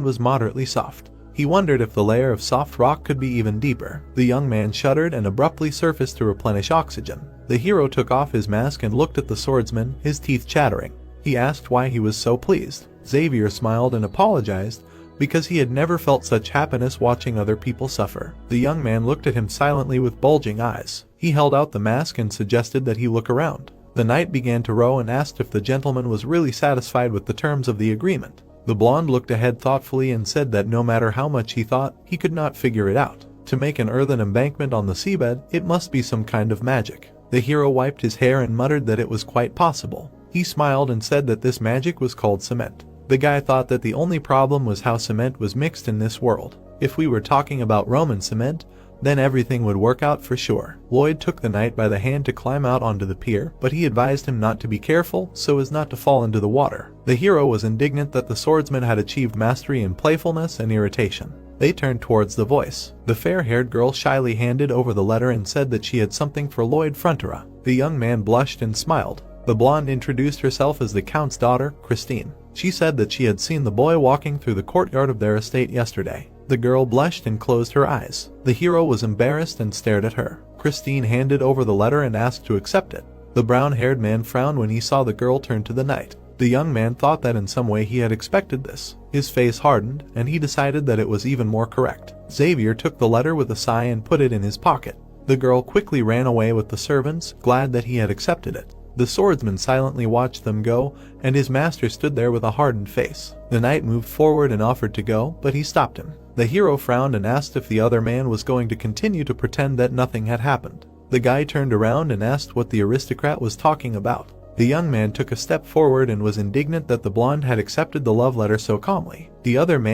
was moderately soft. He wondered if the layer of soft rock could be even deeper. The young man shuddered and abruptly surfaced to replenish oxygen. The hero took off his mask and looked at the swordsman, his teeth chattering. He asked why he was so pleased. Xavier smiled and apologized, because he had never felt such happiness watching other people suffer. The young man looked at him silently with bulging eyes. He held out the mask and suggested that he look around. The knight began to row and asked if the gentleman was really satisfied with the terms of the agreement. The blonde looked ahead thoughtfully and said that no matter how much he thought, he could not figure it out. To make an earthen embankment on the seabed, it must be some kind of magic. The hero wiped his hair and muttered that it was quite possible. He smiled and said that this magic was called cement. The guy thought that the only problem was how cement was mixed in this world. If we were talking about Roman cement, then everything would work out for sure. Lloyd took the knight by the hand to climb out onto the pier, but he advised him not to be careful so as not to fall into the water. The hero was indignant that the swordsman had achieved mastery in playfulness and irritation. They turned towards the voice. The fair-haired girl shyly handed over the letter and said that she had something for Lloyd Frontera. The young man blushed and smiled. The blonde introduced herself as the Count's daughter, Christine. She said that she had seen the boy walking through the courtyard of their estate yesterday. The girl blushed and closed her eyes. The hero was embarrassed and stared at her. Christine handed over the letter and asked to accept it. The brown-haired man frowned when he saw the girl turn to the knight. The young man thought that in some way he had expected this. His face hardened, and he decided that it was even more correct. Xavier took the letter with a sigh and put it in his pocket. The girl quickly ran away with the servants, glad that he had accepted it. The swordsman silently watched them go, and his master stood there with a hardened face. The knight moved forward and offered to go, but he stopped him. The hero frowned and asked if the other man was going to continue to pretend that nothing had happened. The guy turned around and asked what the aristocrat was talking about. The young man took a step forward and was indignant that the blonde had accepted the love letter so calmly. The other man